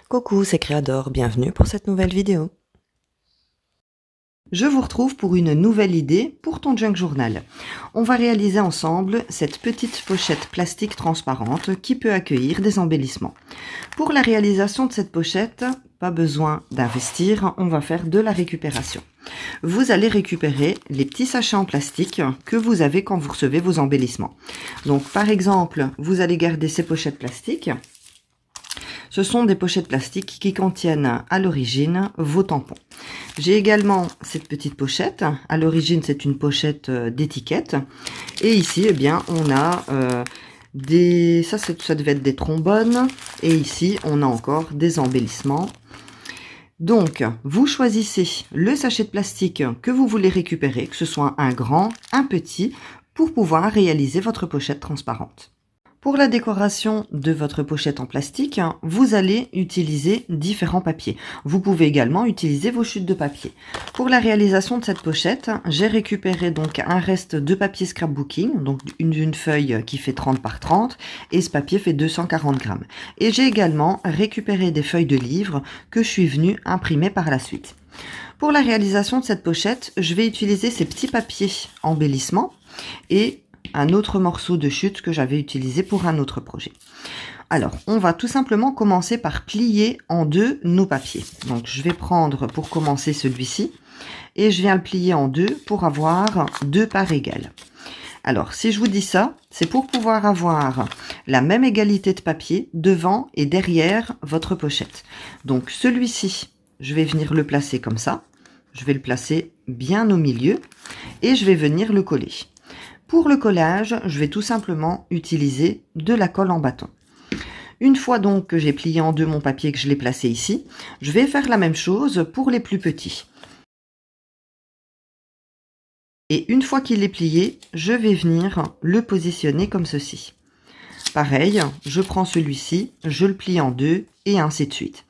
Coucou, c'est Créador, bienvenue pour cette nouvelle vidéo. Je vous retrouve pour une nouvelle idée pour ton junk journal. On va réaliser ensemble cette petite pochette plastique transparente qui peut accueillir des embellissements. Pour la réalisation de cette pochette, pas besoin d'investir, on va faire de la récupération. Vous allez récupérer les petits sachets en plastique que vous avez quand vous recevez vos embellissements. Donc par exemple, vous allez garder ces pochettes plastiques. Ce sont des pochettes plastiques qui contiennent à l'origine vos tampons. J'ai également cette petite pochette. À l'origine, c'est une pochette d'étiquette. Et ici, eh bien, on a ça devait être des trombones. Et ici, on a encore des embellissements. Donc, vous choisissez le sachet de plastique que vous voulez récupérer, que ce soit un grand, un petit, pour pouvoir réaliser votre pochette transparente. Pour la décoration de votre pochette en plastique, vous allez utiliser différents papiers. Vous pouvez également utiliser vos chutes de papier. Pour la réalisation de cette pochette, j'ai récupéré donc un reste de papier scrapbooking, donc une feuille qui fait 30 par 30, et ce papier fait 240 grammes. Et j'ai également récupéré des feuilles de livres que je suis venue imprimer par la suite. Pour la réalisation de cette pochette, je vais utiliser ces petits papiers embellissements et un autre morceau de chute que j'avais utilisé pour un autre projet. Alors, on va tout simplement commencer par plier en deux nos papiers. Donc, je vais prendre pour commencer celui-ci et je viens le plier en deux pour avoir deux parts égales. Alors, si je vous dis ça, c'est pour pouvoir avoir la même égalité de papier devant et derrière votre pochette. Donc, celui-ci, je vais venir le placer comme ça. Je vais le placer bien au milieu et je vais venir le coller. Pour le collage, je vais tout simplement utiliser de la colle en bâton. Une fois donc que j'ai plié en deux mon papier, que je l'ai placé ici, je vais faire la même chose pour les plus petits. Et une fois qu'il est plié, je vais venir le positionner comme ceci. Pareil, je prends celui-ci, je le plie en deux et ainsi de suite.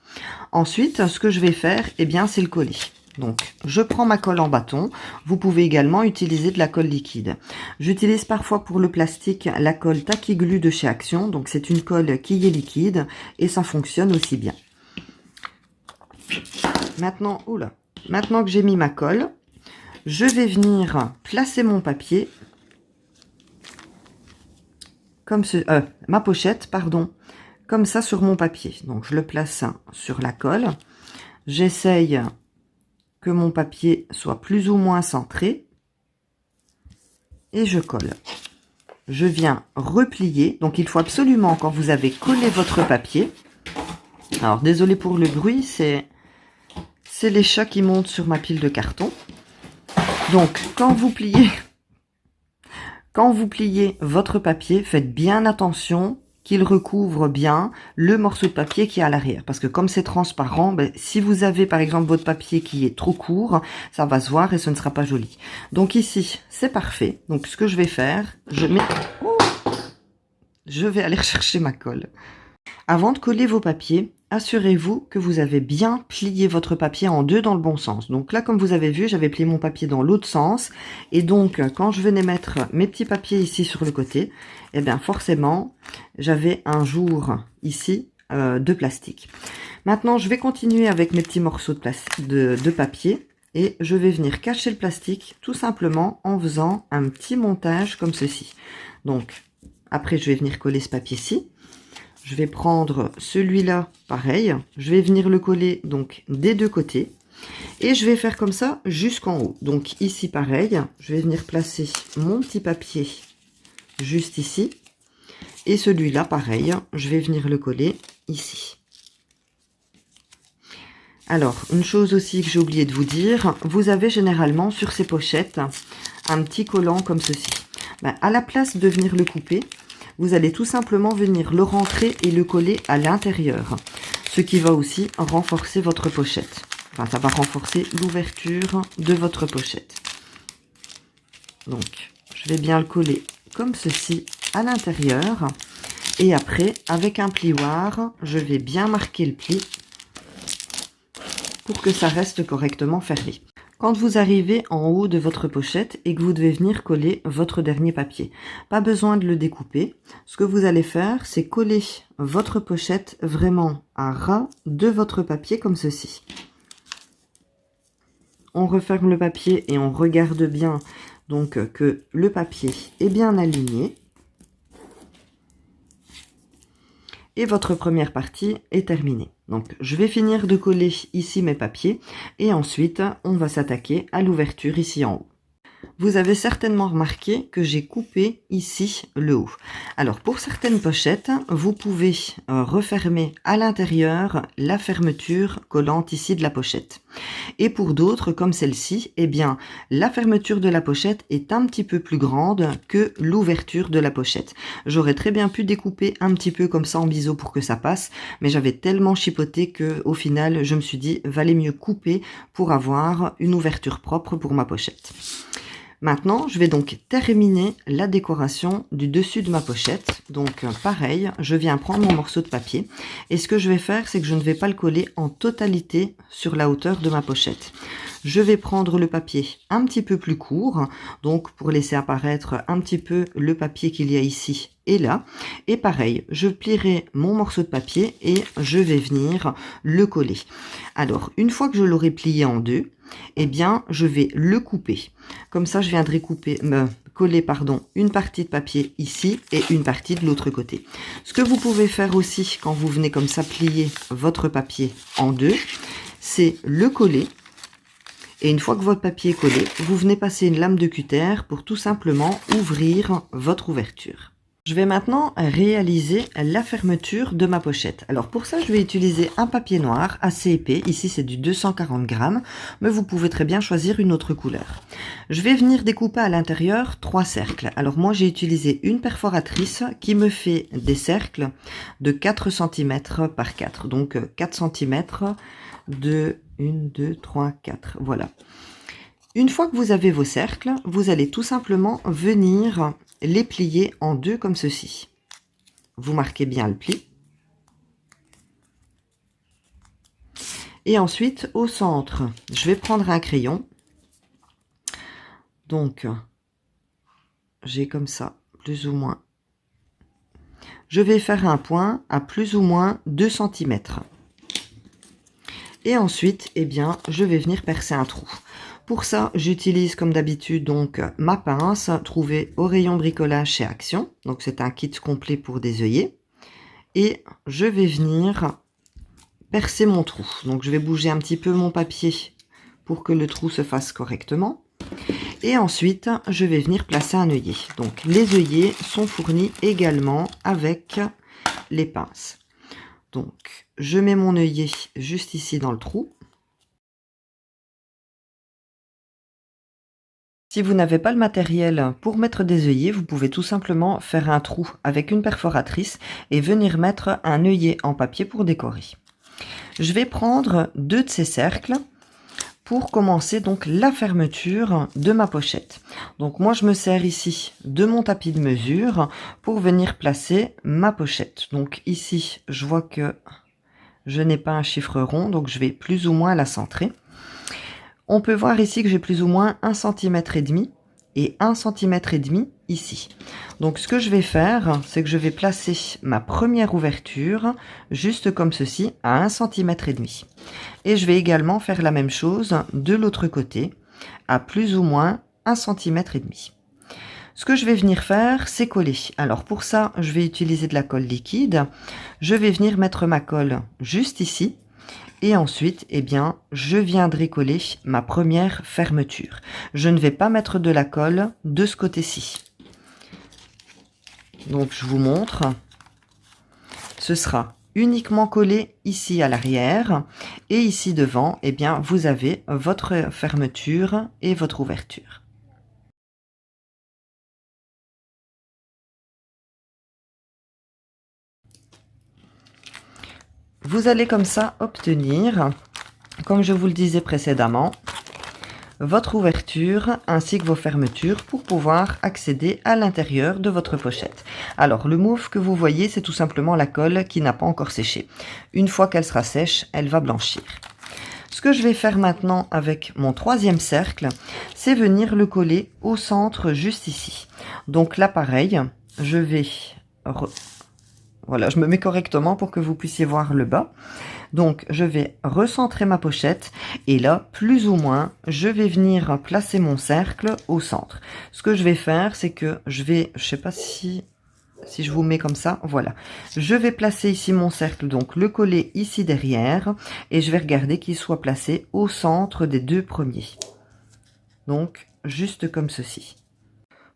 Ensuite, ce que je vais faire, eh bien, c'est le coller. Donc, je prends ma colle en bâton. Vous pouvez également utiliser de la colle liquide. J'utilise parfois pour le plastique la colle Tacky Glue de chez Action. Donc, c'est une colle qui est liquide et ça fonctionne aussi bien. Maintenant, maintenant que j'ai mis ma colle, je vais venir placer mon papier comme ma pochette, pardon, comme ça sur mon papier. Donc, je le place sur la colle. J'essaye que mon papier soit plus ou moins centré et je colle. Je viens replier, donc il faut absolument, quand vous avez collé votre papier, alors désolé pour le bruit, c'est les chats qui montent sur ma pile de carton. Donc quand vous pliez votre papier, faites bien attention qu'il recouvre bien le morceau de papier qui est à l'arrière. Parce que comme c'est transparent, si vous avez par exemple votre papier qui est trop court, ça va se voir et ce ne sera pas joli. Donc ici, c'est parfait. Donc ce que je vais faire, je vais aller rechercher ma colle. Avant de coller vos papiers, assurez-vous que vous avez bien plié votre papier en deux dans le bon sens. Donc là, comme vous avez vu, j'avais plié mon papier dans l'autre sens. Et donc, quand je venais mettre mes petits papiers ici sur le côté, eh bien forcément, j'avais un jour ici de plastique. Maintenant, je vais continuer avec mes petits morceaux de papier. Et je vais venir cacher le plastique tout simplement en faisant un petit montage comme ceci. Donc, après, je vais venir coller ce papier-ci. Je vais prendre celui-là, pareil. Je vais venir le coller donc des deux côtés. Et je vais faire comme ça jusqu'en haut. Donc ici, pareil. Je vais venir placer mon petit papier juste ici. Et celui-là, pareil. Je vais venir le coller ici. Alors, une chose aussi que j'ai oublié de vous dire. Vous avez généralement sur ces pochettes un petit collant comme ceci. À la place de venir le couper, vous allez tout simplement venir le rentrer et le coller à l'intérieur. Ce qui va aussi renforcer votre pochette. Enfin, ça va renforcer l'ouverture de votre pochette. Donc, je vais bien le coller comme ceci à l'intérieur. Et après, avec un plioir, je vais bien marquer le pli pour que ça reste correctement fermé. Quand vous arrivez en haut de votre pochette et que vous devez venir coller votre dernier papier, pas besoin de le découper. Ce que vous allez faire, c'est coller votre pochette vraiment à ras de votre papier comme ceci. On referme le papier et on regarde bien donc que le papier est bien aligné. Et votre première partie est terminée. Donc, je vais finir de coller ici mes papiers et ensuite, on va s'attaquer à l'ouverture ici en haut. Vous avez certainement remarqué que j'ai coupé ici le haut. Alors, pour certaines pochettes, vous pouvez refermer à l'intérieur la fermeture collante ici de la pochette. Et pour d'autres, comme celle-ci, eh bien, la fermeture de la pochette est un petit peu plus grande que l'ouverture de la pochette. J'aurais très bien pu découper un petit peu comme ça en biseau pour que ça passe, mais j'avais tellement chipoté que, au final, je me suis dit, valait mieux couper pour avoir une ouverture propre pour ma pochette. Maintenant, je vais donc terminer la décoration du dessus de ma pochette. Donc, pareil, je viens prendre mon morceau de papier. Et ce que je vais faire, c'est que je ne vais pas le coller en totalité sur la hauteur de ma pochette. Je vais prendre le papier un petit peu plus court, donc pour laisser apparaître un petit peu le papier qu'il y a ici et là. Et pareil, je plierai mon morceau de papier et je vais venir le coller. Alors, une fois que je l'aurai plié en deux, eh bien, je vais le couper. Comme ça, je viendrai coller une partie de papier ici et une partie de l'autre côté. Ce que vous pouvez faire aussi quand vous venez comme ça plier votre papier en deux, c'est le coller. Et une fois que votre papier est collé, vous venez passer une lame de cutter pour tout simplement ouvrir votre ouverture. Je vais maintenant réaliser la fermeture de ma pochette. Alors pour ça, je vais utiliser un papier noir assez épais. Ici, c'est du 240 grammes, mais vous pouvez très bien choisir une autre couleur. Je vais venir découper à l'intérieur 3 cercles. Alors moi, j'ai utilisé une perforatrice qui me fait des cercles de 4 cm par 4. Donc 4 cm de 1, 2, 3, 4. Voilà. Une fois que vous avez vos cercles, vous allez tout simplement venir les plier en deux comme ceci. Vous marquez bien le pli. Et ensuite, au centre, je vais prendre un crayon. Donc, j'ai comme ça, plus ou moins. Je vais faire un point à plus ou moins 2 cm. Et ensuite, eh bien, je vais venir percer un trou. Pour ça, j'utilise comme d'habitude donc ma pince trouvée au rayon bricolage chez Action. Donc c'est un kit complet pour des œillets. Et je vais venir percer mon trou. Donc je vais bouger un petit peu mon papier pour que le trou se fasse correctement. Et ensuite, je vais venir placer un œillet. Donc les œillets sont fournis également avec les pinces. Donc je mets mon œillet juste ici dans le trou. Si vous n'avez pas le matériel pour mettre des œillets, vous pouvez tout simplement faire un trou avec une perforatrice et venir mettre un œillet en papier pour décorer. Je vais prendre 2 de ces cercles pour commencer donc la fermeture de ma pochette. Donc moi je me sers ici de mon tapis de mesure pour venir placer ma pochette. Donc ici je vois que je n'ai pas un chiffre rond, donc je vais plus ou moins la centrer. On peut voir ici que j'ai plus ou moins 1,5 cm et 1,5 cm ici. Donc ce que je vais faire, c'est que je vais placer ma première ouverture juste comme ceci à 1,5 cm. Et je vais également faire la même chose de l'autre côté à plus ou moins 1,5 cm. Ce que je vais venir faire, c'est coller. Alors pour ça, je vais utiliser de la colle liquide. Je vais venir mettre ma colle juste ici. Et ensuite, eh bien, je viendrai coller ma première fermeture. Je ne vais pas mettre de la colle de ce côté-ci. Donc, je vous montre. Ce sera uniquement collé ici à l'arrière. Et ici devant, eh bien, vous avez votre fermeture et votre ouverture. Vous allez comme ça obtenir, comme je vous le disais précédemment, votre ouverture ainsi que vos fermetures pour pouvoir accéder à l'intérieur de votre pochette. Alors le mauve que vous voyez, c'est tout simplement la colle qui n'a pas encore séché. Une fois qu'elle sera sèche, elle va blanchir. Ce que je vais faire maintenant avec mon troisième cercle, c'est venir le coller au centre juste ici. Donc là pareil, je vais... Voilà, je me mets correctement pour que vous puissiez voir le bas. Donc, je vais recentrer ma pochette et là, plus ou moins, je vais venir placer mon cercle au centre. Ce que je vais faire, c'est que je sais pas si je vous mets comme ça, voilà. Je vais placer ici mon cercle, donc le coller ici derrière et je vais regarder qu'il soit placé au centre des deux premiers. Donc, juste comme ceci.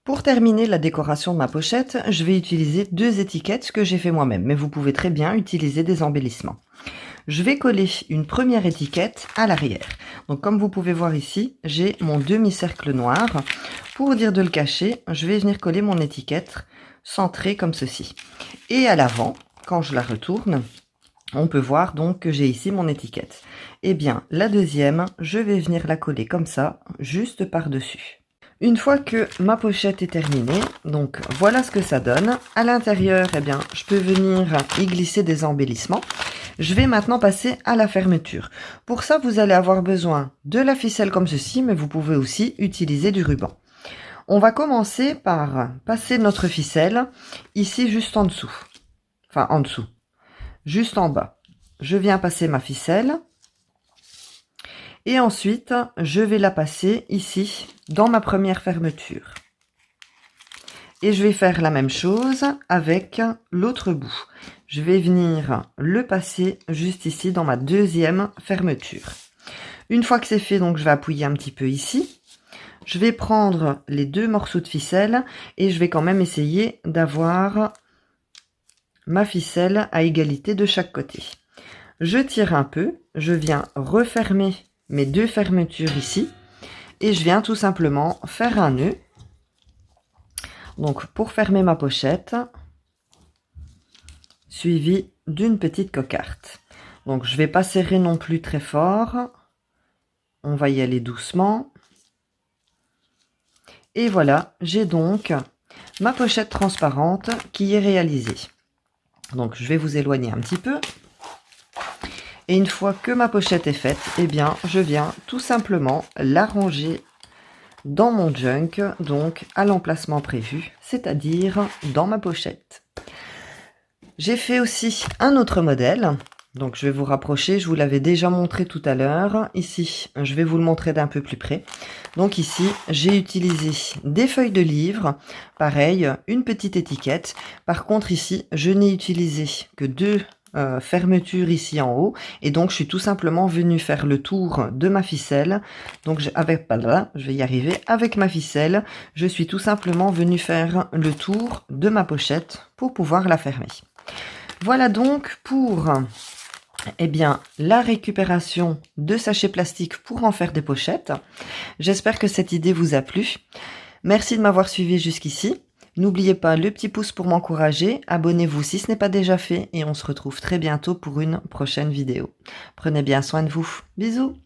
Pour terminer la décoration de ma pochette, je vais utiliser deux étiquettes que j'ai fait moi-même, mais vous pouvez très bien utiliser des embellissements. Je vais coller une première étiquette à l'arrière. Donc comme vous pouvez voir ici, j'ai mon demi-cercle noir. Pour dire de le cacher, je vais venir coller mon étiquette centrée comme ceci. Et à l'avant, quand je la retourne, on peut voir donc que j'ai ici mon étiquette. Eh bien, la deuxième, je vais venir la coller comme ça, juste par-dessus. Une fois que ma pochette est terminée, donc voilà ce que ça donne. À l'intérieur, eh bien, je peux venir y glisser des embellissements. Je vais maintenant passer à la fermeture. Pour ça, vous allez avoir besoin de la ficelle comme ceci, mais vous pouvez aussi utiliser du ruban. On va commencer par passer notre ficelle ici juste en dessous. Enfin, en dessous. Juste en bas. Je viens passer ma ficelle. Et ensuite, je vais la passer ici, dans ma première fermeture. Et je vais faire la même chose avec l'autre bout. Je vais venir le passer juste ici, dans ma deuxième fermeture. Une fois que c'est fait, donc je vais appuyer un petit peu ici. Je vais prendre les deux morceaux de ficelle et je vais quand même essayer d'avoir ma ficelle à égalité de chaque côté. Je tire un peu, je viens refermer mes deux fermetures ici et je viens tout simplement faire un nœud. Donc pour fermer ma pochette, suivi d'une petite cocarde. Donc je vais pas serrer non plus très fort, on va y aller doucement. Et voilà, j'ai donc ma pochette transparente qui est réalisée. Donc je vais vous éloigner un petit peu. Et une fois que ma pochette est faite, eh bien, je viens tout simplement la ranger dans mon junk, donc à l'emplacement prévu, c'est-à-dire dans ma pochette. J'ai fait aussi un autre modèle, donc je vais vous rapprocher, je vous l'avais déjà montré tout à l'heure. Ici, je vais vous le montrer d'un peu plus près. Donc ici, j'ai utilisé des feuilles de livre, pareil, une petite étiquette. Par contre ici, je n'ai utilisé que deux fermeture ici en haut et donc je suis tout simplement venue faire le tour de ma ficelle. Donc je vais y arriver, avec ma ficelle je suis tout simplement venue faire le tour de ma pochette pour pouvoir la fermer. Voilà donc pour la récupération de sachets plastiques pour en faire des pochettes. J'espère que cette idée vous a plu. Merci de m'avoir suivi jusqu'ici. N'oubliez pas le petit pouce pour m'encourager, abonnez-vous si ce n'est pas déjà fait et on se retrouve très bientôt pour une prochaine vidéo. Prenez bien soin de vous. Bisous!